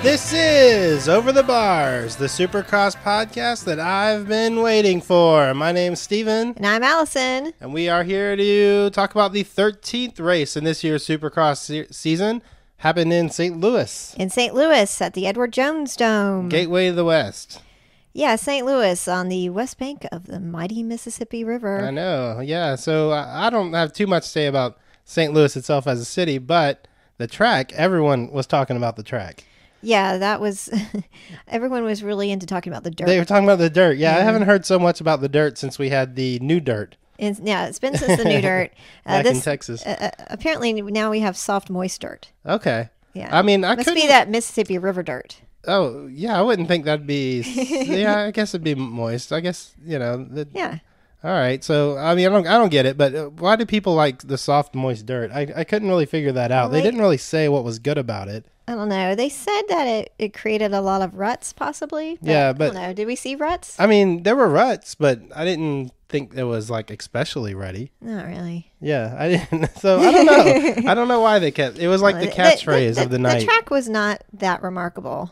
This is Over the Bars, the Supercross podcast that I've been waiting for. My name's Steven. And I'm Allison. And we are here to talk about the 13th race in this year's Supercross season. Happened in St. Louis. In St. Louis at the Edward Jones Dome. Gateway to the West. Yeah, St. Louis on the west bank of the mighty Mississippi River. I know, yeah. So I don't have too much to say about St. Louis itself as a city, but the track, everyone was talking about the track. Yeah, that was, everyone was really into talking about the dirt. They were talking about the dirt. Yeah, I haven't heard so much about the dirt since we had the new dirt. Yeah, it's been since the new dirt. Back in Texas. Apparently now we have soft, moist dirt. Okay. Yeah. I mean, Must be that Mississippi River dirt. Oh, yeah, I wouldn't think that'd be, yeah, I guess it'd be moist. I guess, you know. Yeah. All right. So, I mean, I don't get it, but why do people like the soft, moist dirt? I couldn't really figure that out. Well, they didn't really say what was good about it. I don't know. They said that it created a lot of ruts, possibly. Yeah, but I don't know. Did we see ruts? I mean, there were ruts, but I didn't think it was like especially rutty. Not really. Yeah, I didn't. So I don't know. I don't know why they kept. It was like the catchphrase of the night. The track was not that remarkable.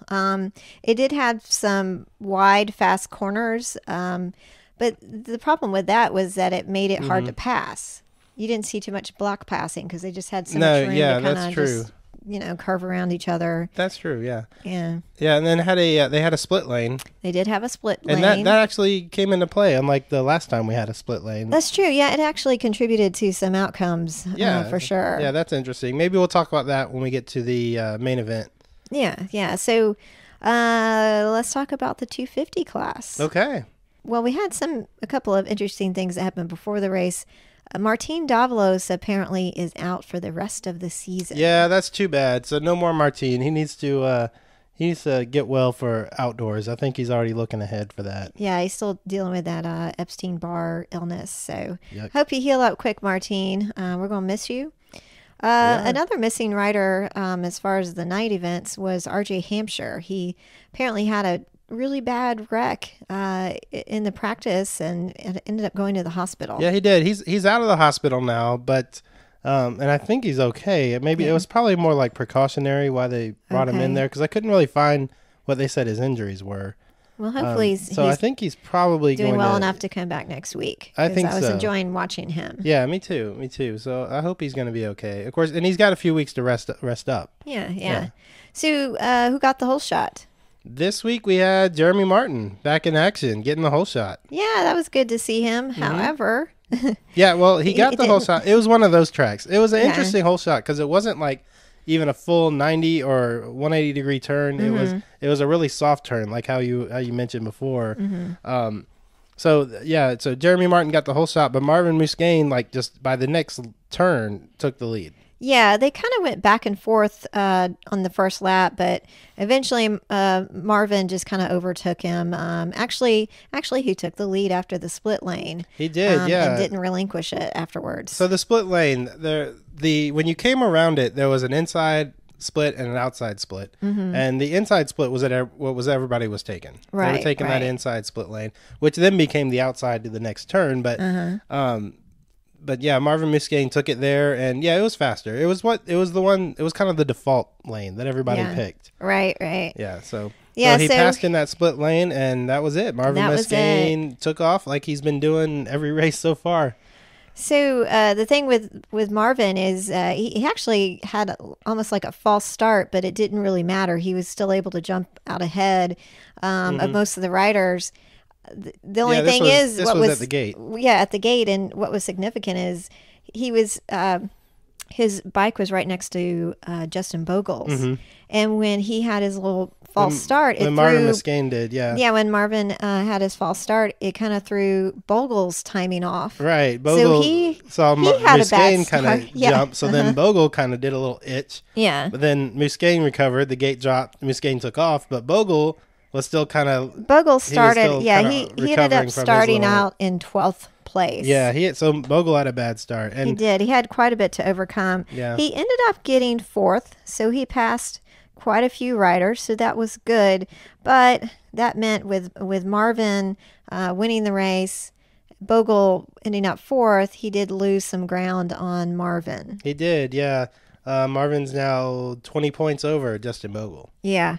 It did have some wide, fast corners, but the problem with that was that it made it hard to pass. You didn't see too much block passing because they just had so much room to kind of just, curve around each other. That's true, yeah. Yeah. Yeah, and then they had a split lane. They did have a split lane. And that actually came into play, unlike the last time we had a split lane. That's true. Yeah, it actually contributed to some outcomes, for sure. Yeah, that's interesting. Maybe we'll talk about that when we get to the main event. Yeah. So let's talk about the 250 class. Okay. Well, we had a couple of interesting things that happened before the race. Martin Davalos apparently is out for the rest of the season. Yeah, that's too bad. So no more Martin. He needs to get well for outdoors. I think he's already looking ahead for that. Yeah, he's still dealing with that Epstein-Barr illness. So Yuck. Hope you heal up quick, Martin. We're going to miss you. Another missing rider as far as the night events was RJ Hampshire. He apparently had a really bad wreck in the practice and ended up going to the hospital. Yeah, he did. He's out of the hospital now, but and I think he's okay. Maybe it was probably more like precautionary why they brought him in there, because I couldn't really find what they said his injuries were. Well, hopefully I think he's probably doing well enough to come back next week. I think I was enjoying watching him. Yeah, me too. So I hope he's going to be okay. Of course, and he's got a few weeks to rest up. Yeah. So who got the whole shot? This week we had Jeremy Martin back in action, getting the whole shot. Yeah, that was good to see him. However, yeah, well, he got the whole shot. It was one of those tracks. It was an interesting whole shot because it wasn't like even a full 90 or 180 degree turn. It was a really soft turn, like how you mentioned before. So Jeremy Martin got the whole shot, but Marvin Musquin, like just by the next turn, took the lead. Yeah, they kind of went back and forth on the first lap, but eventually Marvin just kind of overtook him. Actually, he took the lead after the split lane. He did, and didn't relinquish it afterwards. So the split lane, when you came around it, there was an inside split and an outside split, and the inside split was what everybody was taking. Right, they were taking that inside split lane, which then became the outside to the next turn, But yeah, Marvin Musquin took it there, and yeah, it was faster. It was kind of the default lane that everybody picked. Right. Yeah, so he passed in that split lane, and that was it. Marvin Musquin took off like he's been doing every race so far. So the thing with Marvin is he actually had almost like a false start, but it didn't really matter. He was still able to jump out ahead of most of the riders. The only thing was at the gate. Yeah, at the gate, and what was significant is he was his bike was right next to Justin Bogle's, and when he had his little false start, Marvin Musquin did, yeah, when Marvin had his false start, it kind of threw Bogle's timing off. Right, Bogle saw Musquin kind of jump, so then Bogle kind of did a little itch. Yeah, but then Musquin recovered, the gate dropped, Musquin took off, but Bogle was still kind of... Bogle started, he ended up starting out in 12th place. Yeah, so Bogle had a bad start. And he did. He had quite a bit to overcome. Yeah. He ended up getting 4th, so he passed quite a few riders, so that was good. But that meant with Marvin winning the race, Bogle ending up 4th, he did lose some ground on Marvin. He did, yeah. Marvin's now 20 points over Justin Bogle. Yeah.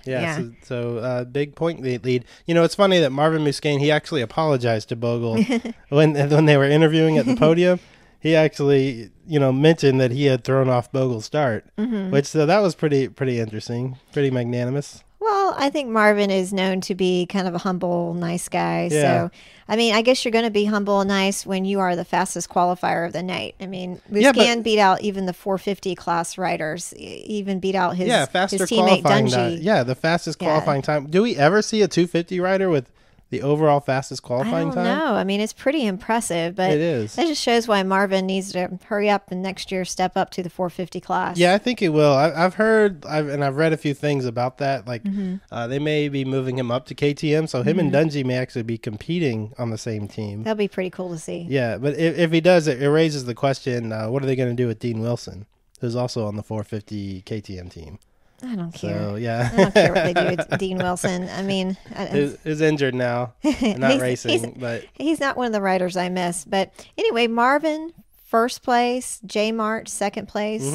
So big point lead. It's funny that Marvin Musquin, he actually apologized to Bogle when they were interviewing at the podium. He actually, mentioned that he had thrown off Bogle's start, so that was pretty interesting, pretty magnanimous. Well, I think Marvin is known to be kind of a humble, nice guy. Yeah. So, I guess you're going to be humble and nice when you are the fastest qualifier of the night. Musquin beat out even the 450 class riders. Even beat out his teammate Dungey. The fastest qualifying time. Do we ever see a 250 rider with the overall fastest qualifying time? I don't know. It's pretty impressive, but it is. That just shows why Marvin needs to hurry up and next year step up to the 450 class. Yeah, I think he will. I've heard, I've read a few things about that. Like, they may be moving him up to KTM, so him and Dungey may actually be competing on the same team. That'll be pretty cool to see. Yeah, but if he does, it raises the question: what are they going to do with Dean Wilson, who's also on the 450 KTM team? I don't care. So, yeah. I don't care what they do with Dean Wilson. He's injured now, not racing, but he's not one of the riders I miss. But anyway, Marvin, first place. J Mart, second place.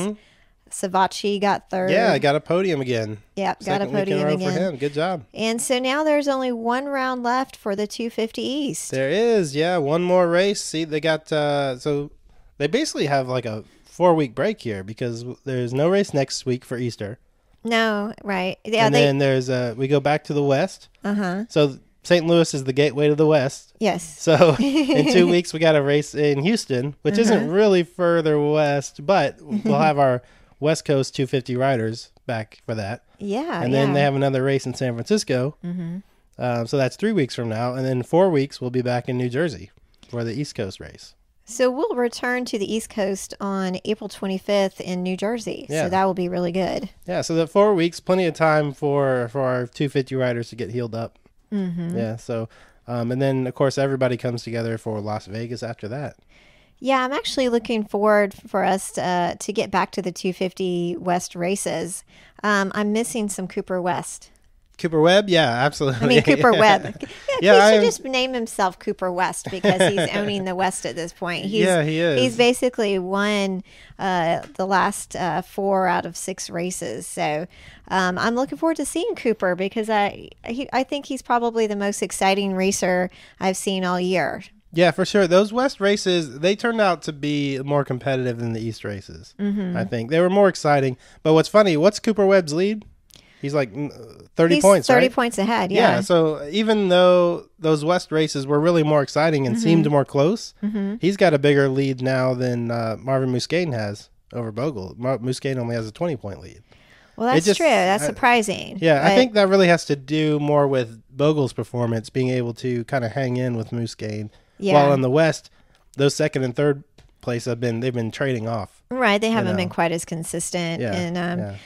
Savachi got third. Yeah, got a podium again. Yeah, got a podium again. For him. Good job. And so now there's only one round left for the 250 East. There is, yeah, one more race. See, they got so they basically have like a 4-week break here because there's no race next week for Easter. No, right. Yeah, and then there's we go back to the West. So St. Louis is the gateway to the West. Yes. So in 2 weeks we got a race in Houston, which isn't really further west, but we'll have our West Coast 250 riders back for that. Yeah. And then they have another race in San Francisco. So that's 3 weeks from now, and then 4 weeks we'll be back in New Jersey for the East Coast race. So we'll return to the East Coast on April 25th in New Jersey. Yeah. So that will be really good. Yeah, so the 4 weeks, plenty of time for our 250 riders to get healed up. Yeah, so, and then, of course, everybody comes together for Las Vegas after that. Yeah, I'm actually looking forward for us to get back to the 250 West races. I'm missing some Cooper West. Cooper Webb? Yeah, absolutely. Cooper Webb. Yeah, he should just name himself Cooper West because he's owning the West at this point. He is. He's basically won the last 4 out of 6 races. So I'm looking forward to seeing Cooper because I think he's probably the most exciting racer I've seen all year. Yeah, for sure. Those West races, they turned out to be more competitive than the East races, I think. They were more exciting. But what's funny, what's Cooper Webb's lead? He's like 30 points, 30 right? points ahead, yeah. Yeah, so even though those West races were really more exciting and seemed more close, he's got a bigger lead now than Marvin Musquin has over Bogle. Musquin only has a 20-point lead. Well, that's true. That's surprising. Yeah, I think that really has to do more with Bogle's performance, being able to kind of hang in with Musquin. Yeah. While in the West, those second and third place they've been trading off. Right, they haven't been quite as consistent. Yeah, and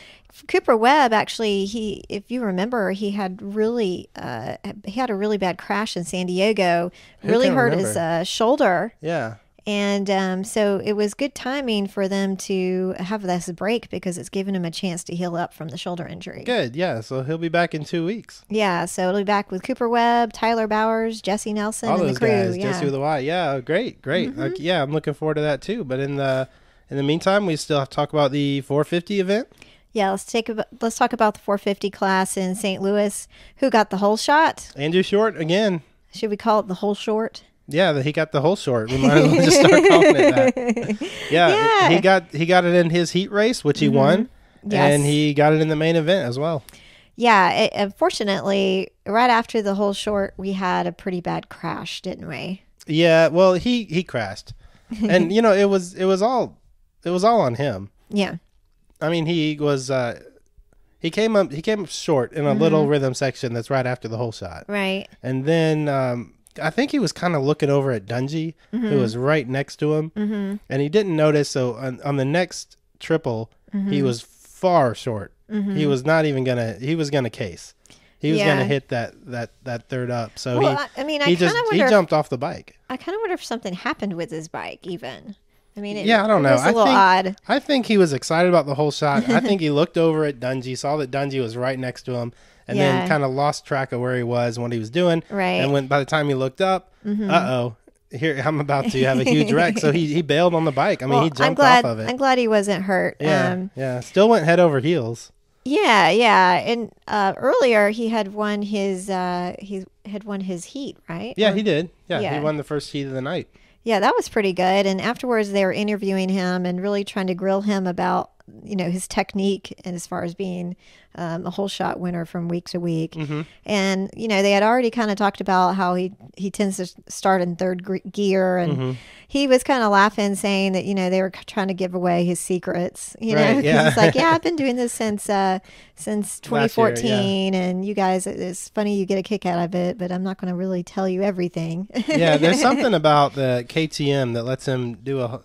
Cooper Webb, actually, if you remember, he had a really bad crash in San Diego. Really hurt his shoulder. Yeah. And so it was good timing for them to have this break because it's given him a chance to heal up from the shoulder injury. Good, yeah. So he'll be back in 2 weeks. Yeah, so it'll be back with Cooper Webb, Tyler Bowers, Jesse Nelson, all and those the crew. Guys, Jesse with a Y. Yeah, great. Yeah, I'm looking forward to that too. But in the meantime, we still have to talk about the 450 event. Yeah, let's talk about the 450 class in St. Louis. Who got the whole shot? Andrew Short again. Should we call it the whole short? Yeah, he got the whole short. We might as well just start calling it that. Yeah, he got it in his heat race, which he won, and he got it in the main event as well. Yeah, unfortunately, right after the whole short, we had a pretty bad crash, didn't we? Yeah, well, he crashed, and it was all on him. Yeah. I mean, he came up short in a little rhythm section that's right after the whole shot. Right. And then I think he was kind of looking over at Dungey, who was right next to him, and he didn't notice. So on the next triple, he was far short. He was not even he was gonna case. He was gonna hit that third up. So he jumped off the bike. I kind of wonder if something happened with his bike even. I mean, I don't know. It was a little odd. I think he was excited about the whole shot. I think he looked over at Dungey, saw that Dungey was right next to him, and then kind of lost track of where he was and what he was doing. Right. And by the time he looked up, here I'm about to have a huge wreck. So he bailed on the bike. I mean, he jumped off of it. I'm glad he wasn't hurt. Yeah. Still went head over heels. Yeah. And earlier he had won his heat, right? Yeah, he did. Yeah, he won the first heat of the night. Yeah, that was pretty good. And afterwards, they were interviewing him and really trying to grill him about, his technique and as far as being a whole shot winner from week to week. Mm-hmm. And, they had already kind of talked about how he tends to start in third gear. And he was kind of laughing, saying that, they were trying to give away his secrets, Right, yeah. He's like, I've been doing this since 2014. And you guys, it's funny you get a kick out of it, but I'm not going to really tell you everything. Yeah, there's something about the KTM that lets him do a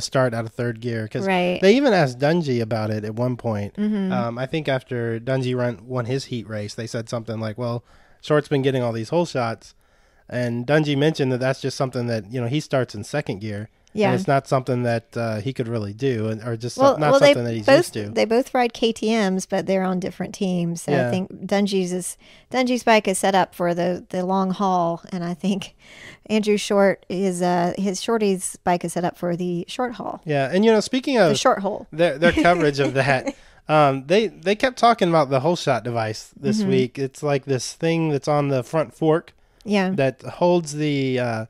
start out of third gear, because they even asked Dungey about it at one point. I think after Dungey won his heat race, they said something like, well, Short's been getting all these hole shots, and Dungey mentioned that that's just something that he starts in second gear. Yeah, and it's not something that he could really do, or just not something that he's used to. They both ride KTMs, but they're on different teams. So I think Dungey's bike is set up for the long haul, and I think Andrew Short is his Shorty's bike is set up for the short haul. Yeah, and speaking of the short hole, their coverage of that, they kept talking about the whole shot device this week. It's like this thing that's on the front fork, that holds the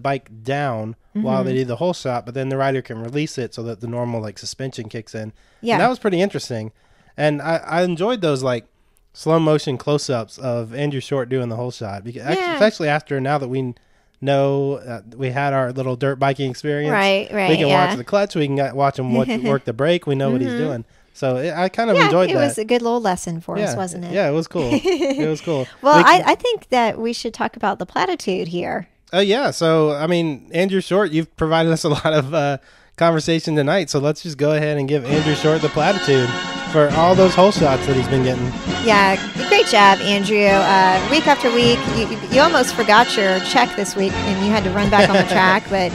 bike down while they do the whole shot, but then the rider can release it so that the normal suspension kicks in. Yeah, and that was pretty interesting, and I enjoyed those slow motion close ups of Andrew Short doing the whole shot, because especially after now that we know we had our little dirt biking experience. Right. We can watch the clutch. We can watch him work the brake. We know what he's doing. So I kind of enjoyed that. It was a good little lesson for us, wasn't it? Yeah, it was cool. It was cool. Well, I think that we should talk about the platitude here. Oh, yeah. So, I mean, Andrew Short, you've provided us a lot of conversation tonight. So let's just go ahead and give Andrew Short the platitude for all those hole shots that he's been getting. Yeah, great job, Andrew. Week after week, you almost forgot your check this week, and you had to run back on the track. But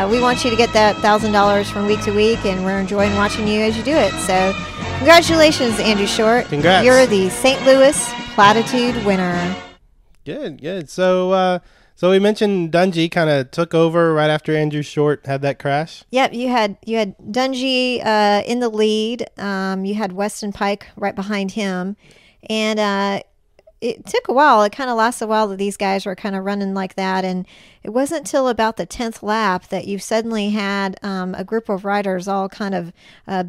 we want you to get that $1,000 from week to week, and we're enjoying watching you as you do it. So congratulations, Andrew Short. Congrats. You're the St. Louis Platitude winner. Good. So we mentioned Dungey kind of took over right after Andrew Short had that crash. Yep, you had Dungey in the lead. You had Weston Pike right behind him, and it took a while. It kind of lasted a while that these guys were kind of running like that, and it wasn't until about the 10th lap that you suddenly had a group of riders all kind of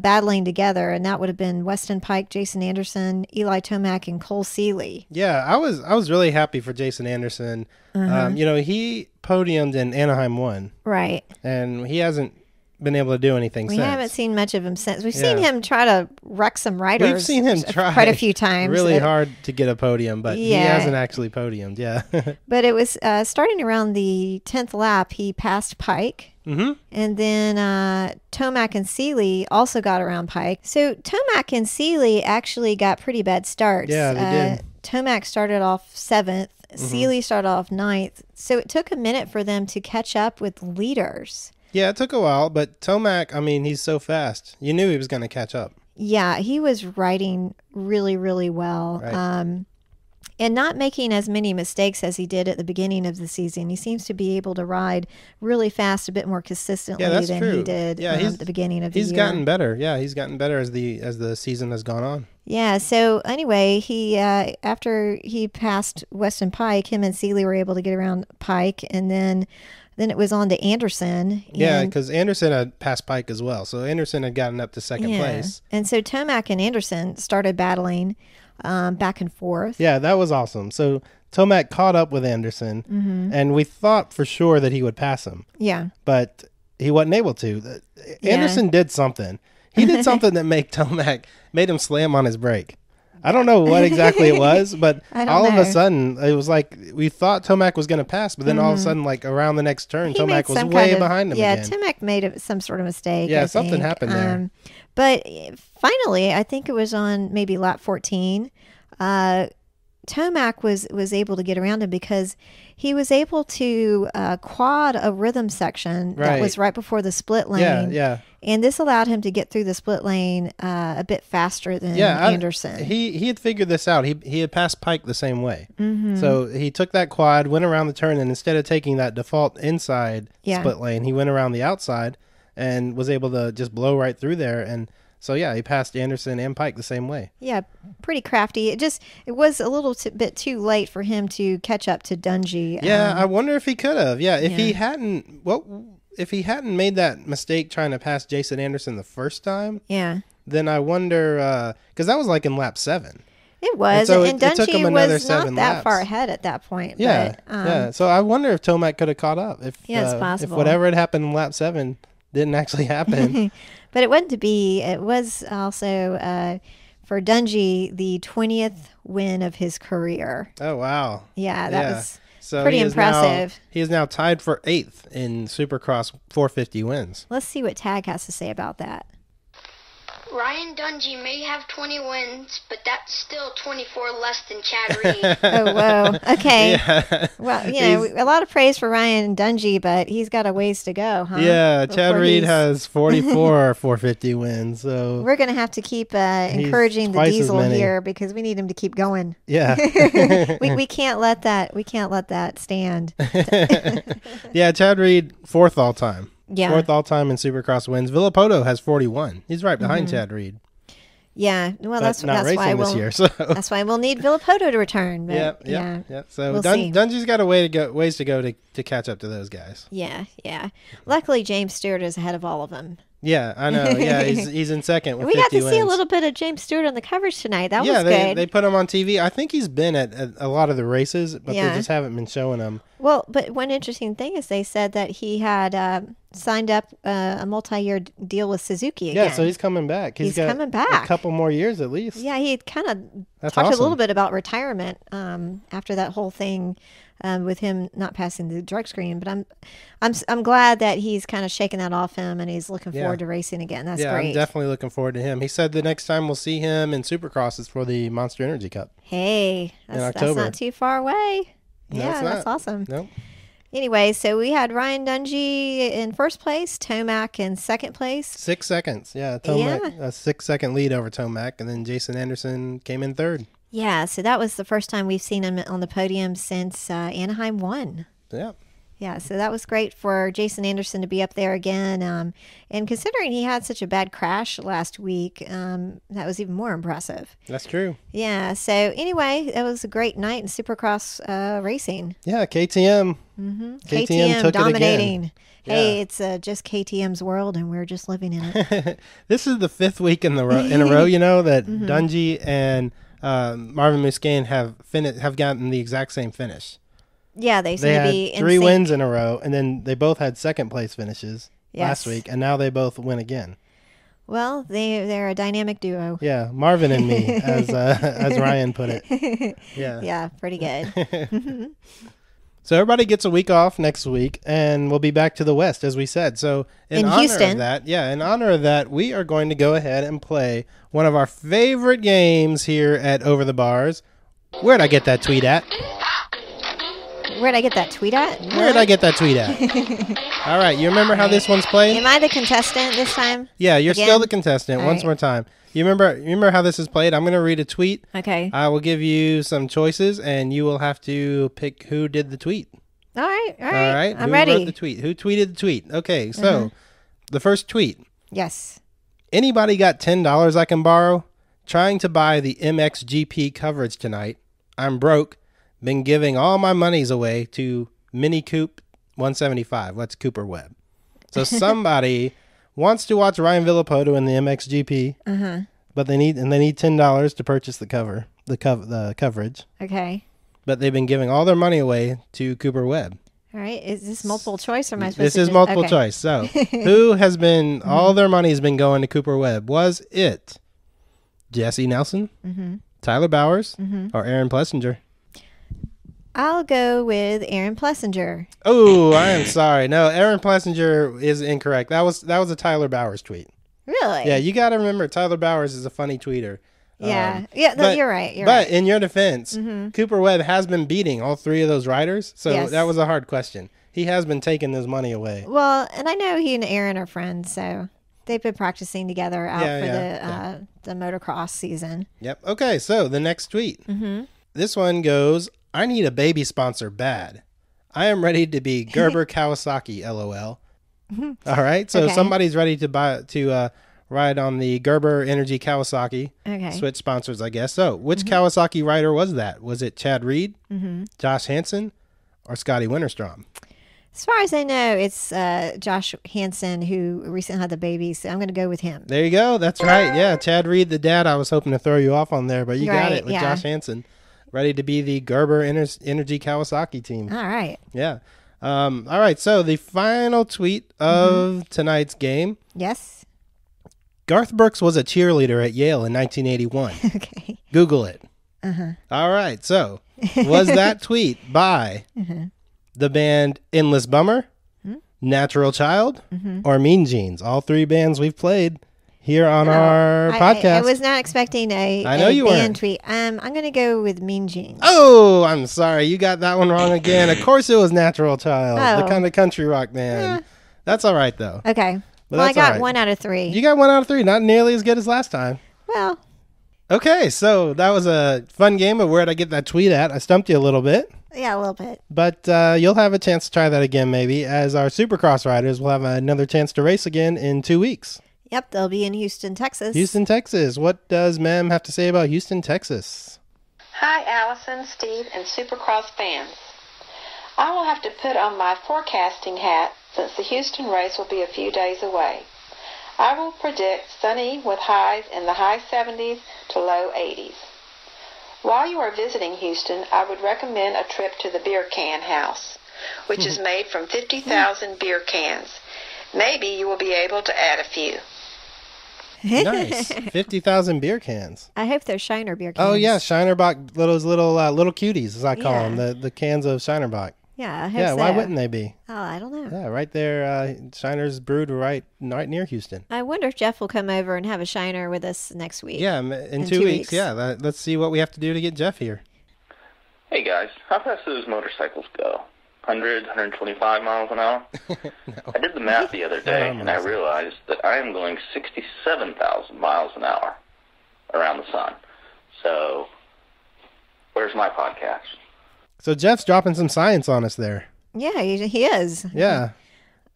battling together, and that would have been Weston Pike, Jason Anderson, Eli Tomac, and Cole Seeley. Yeah, I was really happy for Jason Anderson. He podiumed in Anaheim 1. Right. And he hasn't been able to do anything since. We haven't seen much of him since. We've seen him try to wreck some riders. We've seen him try quite a few times. Really hard to get a podium, but he hasn't actually podiumed, But it was starting around the 10th lap, he passed Pike. Mm-hmm. And then Tomac and Seeley also got around Pike. So Tomac and Seeley actually got pretty bad starts. Yeah, they did. Tomac started off 7th. Seeley started off 9th. So it took a minute for them to catch up with leaders. Yeah, it took a while, but Tomac, I mean, he's so fast. You knew he was going to catch up. Yeah, he was riding really, really well. Right. And not making as many mistakes as he did at the beginning of the season. He seems to be able to ride really fast, a bit more consistently than he did at the beginning of the year. He's gotten better. Yeah, he's gotten better as the season has gone on. Yeah, so anyway, he after he passed Weston Pike, him and Seeley were able to get around Pike, and then it was on to Anderson. Yeah, because Anderson had passed Pike as well. So Anderson had gotten up to second place. And so Tomac and Anderson started battling back and forth. Yeah, that was awesome. So Tomac caught up with Anderson, and we thought for sure that he would pass him. Yeah. But he wasn't able to. Anderson did something. He did something that made him slam on his brake. I don't know what exactly it was, but all of a sudden, it was like we thought Tomac was going to pass, but then all of a sudden, like around the next turn, Tomac was way behind him again. Yeah, Tomac made some sort of mistake. Yeah, something happened there. But finally, I think it was on maybe lap 14, Tomac was able to get around him because he was able to quad a rhythm section that was right before the split lane. Yeah. And this allowed him to get through the split lane a bit faster than Anderson. He had figured this out. He had passed Pike the same way. So he took that quad, went around the turn, and instead of taking that default inside split lane, he went around the outside and was able to just blow right through there. And so, he passed Anderson and Pike the same way. Yeah, pretty crafty. It was a little bit too late for him to catch up to Dungey. Yeah, I wonder if he could have. Yeah, if he hadn't, if he hadn't made that mistake trying to pass Jason Anderson the first time, then I wonder, because that was like in lap 7. It was, and Dungey was not that far ahead at that point. Yeah, so I wonder if Tomac could have caught up. It's possible. If whatever had happened in lap 7 didn't actually happen. But it wasn't to be. It was also for Dungey the 20th win of his career. Oh, wow. Yeah, that was pretty impressive. He is now tied for 8th in Supercross 450 wins. Let's see what Tag has to say about that. Ryan Dungey may have 20 wins, but that's still 24 less than Chad Reed. Oh, whoa. Okay. Yeah. Well, a lot of praise for Ryan Dungey, but he's got a ways to go, huh? Yeah, Chad Reed has 44 450 wins. So we're going to have to keep encouraging the Diesel here because we need him to keep going. Yeah. we can't let that stand. Yeah, Chad Reed, 4th all time. Yeah. 4th all time in Supercross wins. Villapoto has 41. He's right behind Chad Reed. Yeah, well, that's why this year. So that's why we'll need Villapoto to return. But yeah. So Dungey's got ways to go to catch up to those guys. Yeah. Luckily, James Stewart is ahead of all of them. Yeah, I know. Yeah, he's in second with 50 wins. We got to see a little bit of James Stewart on the coverage tonight. That was good. Yeah, they put him on TV. I think he's been at a lot of the races, but they just haven't been showing him. Well, but one interesting thing is they said that he had signed up a multi-year deal with Suzuki again. Yeah, so he's coming back. He's coming back. A couple more years at least. Yeah, he kind of talked a little bit about retirement after that whole thing. With him not passing the drug screen, but I'm glad that he's kind of shaking that off him and he's looking forward to racing again. That's great. I'm definitely looking forward to him. He said the next time we'll see him in Supercross is for the Monster Energy Cup. Hey, that's not too far away. No, yeah, that's awesome. Nope. Anyway, so we had Ryan Dungey in first place, Tomac in second place. 6 seconds. Yeah, Tomac, a 6-second lead over Tomac, and then Jason Anderson came in third. Yeah, so that was the first time we've seen him on the podium since Anaheim won. Yeah. Yeah, so that was great for Jason Anderson to be up there again. And considering he had such a bad crash last week, that was even more impressive. That's true. Yeah, so anyway, that was a great night in Supercross racing. Yeah, KTM. KTM took dominating. It again. Hey, it's just KTM's world, and we're just living in it. This is the 5th week in a row, that Dungey and Marvin Musquin have gotten the exact same finish. Yeah, they seem to be in 3 wins in a row, and then they both had second place finishes last week, and now they both win again. Well, they're a dynamic duo. Yeah, Marvin and me, as Ryan put it. Yeah, pretty good. So everybody gets a week off next week, and we'll be back to the West, as we said. So in honor Houston. in honor of that, we are going to go ahead and play one of our favorite games here at Over the Bars. Where'd I get that tweet at? Where'd I get that tweet at? Where'd I get that tweet at? All right, you remember how this one's played? Am I the contestant this time? Yeah, you're still the contestant. Once more time. You remember how this is played? I'm going to read a tweet. Okay. I will give you some choices, and you will have to pick who did the tweet. All right. I'm who ready. Who wrote the tweet? Who tweeted the tweet? Okay, so the first tweet. Yes. Anybody got $10 I can borrow? Trying to buy the MXGP coverage tonight. I'm broke. Been giving all my monies away to Mini Coop 175. That's Cooper Webb. So somebody wants to watch Ryan Villapoto in the MXGP, but they need $10 to purchase the coverage. Okay. But they've been giving all their money away to Cooper Webb. All right. Is this multiple choice or am I supposed to? This is multiple choice. So who has been all their money has been going to Cooper Webb? Was it Jesse Nelson, Tyler Bowers, or Aaron Plessinger? I'll go with Aaron Plessinger. Oh, I am sorry. No, Aaron Plessinger is incorrect. That was a Tyler Bowers tweet. Really? Yeah, you got to remember Tyler Bowers is a funny tweeter. Yeah. You're right. But in your defense, Cooper Webb has been beating all three of those riders. So that was a hard question. He has been taking this money away. Well, and I know he and Aaron are friends, so they've been practicing together out for the motocross season. Yep. Okay, so the next tweet. This one goes, I need a baby sponsor bad. I am ready to be Gerber Kawasaki, LOL. All right, so somebody's ready to ride on the Gerber Energy Kawasaki. Okay. Switch sponsors, I guess. So, which Kawasaki rider was that? Was it Chad Reed, Josh Hansen, or Scotty Winterstrom? As far as I know, it's Josh Hansen who recently had the baby, so I'm going to go with him. There you go. That's right. Yeah, Chad Reed, the dad. I was hoping to throw you off on there, but you got it with Josh Hansen. Ready to be the Gerber Energy Kawasaki team. All right. Yeah. All right, so the final tweet of tonight's game. Yes. Garth Brooks was a cheerleader at Yale in 1981. Okay. Google it. All right, so was that tweet by the band Endless Bummer, Natural Child, or Mean Jeans? All three bands we've played here on our podcast. I was not expecting a band tweet. I'm going to go with Mean Jeans. Oh, I'm sorry. You got that one wrong again. Of course it was Natural Child, the kind of country rock band. That's all right, though. Okay. Well, I got 1 out of 3. You got 1 out of 3. Not nearly as good as last time. Well. Okay, so that was a fun game of where'd I get that tweet at. I stumped you a little bit. Yeah, a little bit. But you'll have a chance to try that again, maybe, as our Supercross riders will have another chance to race again in 2 weeks. Yep, they'll be in Houston, Texas. Houston, Texas. What does Mem have to say about Houston, Texas? Hi, Allison, Steve, and Supercross fans. I will have to put on my forecasting hat since the Houston race will be a few days away. I will predict sunny with highs in the high 70s to low 80s. While you are visiting Houston, I would recommend a trip to the Beer Can House, which is made from 50,000 beer cans. Maybe you will be able to add a few. Nice. 50,000 beer cans. I hope they're Shiner beer cans. Oh, yeah. Shinerbach, those little cuties, as I call them, the cans of Shinerbach. Yeah, I hope so. Why wouldn't they be? Oh, I don't know. Yeah, right there. Shiner's brewed right near Houston. I wonder if Jeff will come over and have a Shiner with us next week. Yeah, in 2 weeks. Yeah, let's see what we have to do to get Jeff here. Hey, guys. How fast do those motorcycles go? 100, 125 miles an hour? No. I did the math the other day, and I realized that I am going 67,000 miles an hour around the sun. So, where's my podcast? So Jeff's dropping some science on us there. Yeah, he is. Yeah.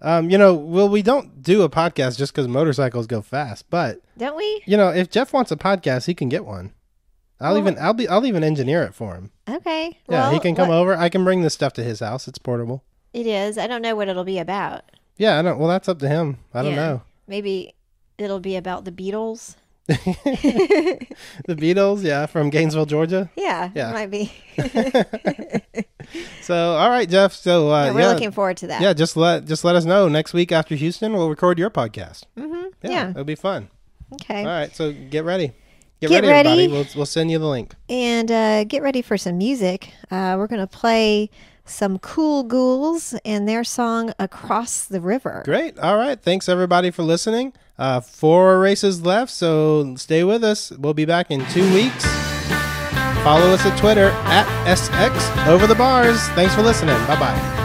We don't do a podcast just because motorcycles go fast, but don't we? If Jeff wants a podcast, he can get one. I'll even engineer it for him. Okay. Yeah, he can come over. I can bring this stuff to his house. It's portable. It is. I don't know what it'll be about. Yeah, I don't. Well, that's up to him. I don't know. Maybe it'll be about the Beatles. The Beatles, yeah, from Gainesville, Georgia. Yeah, it might be. So, all right, Jeff. So, we're looking forward to that. Yeah, just let us know next week after Houston. We'll record your podcast. Yeah, it'll be fun. Okay. All right, so get ready. Get ready, everybody. We'll send you the link. And get ready for some music. We're gonna play some Cool Ghouls and their song "Across the River." Great. All right. Thanks everybody for listening. 4 races left, so stay with us. We'll be back in 2 weeks. Follow us at Twitter @SXOverTheBars. Thanks for listening. Bye-bye.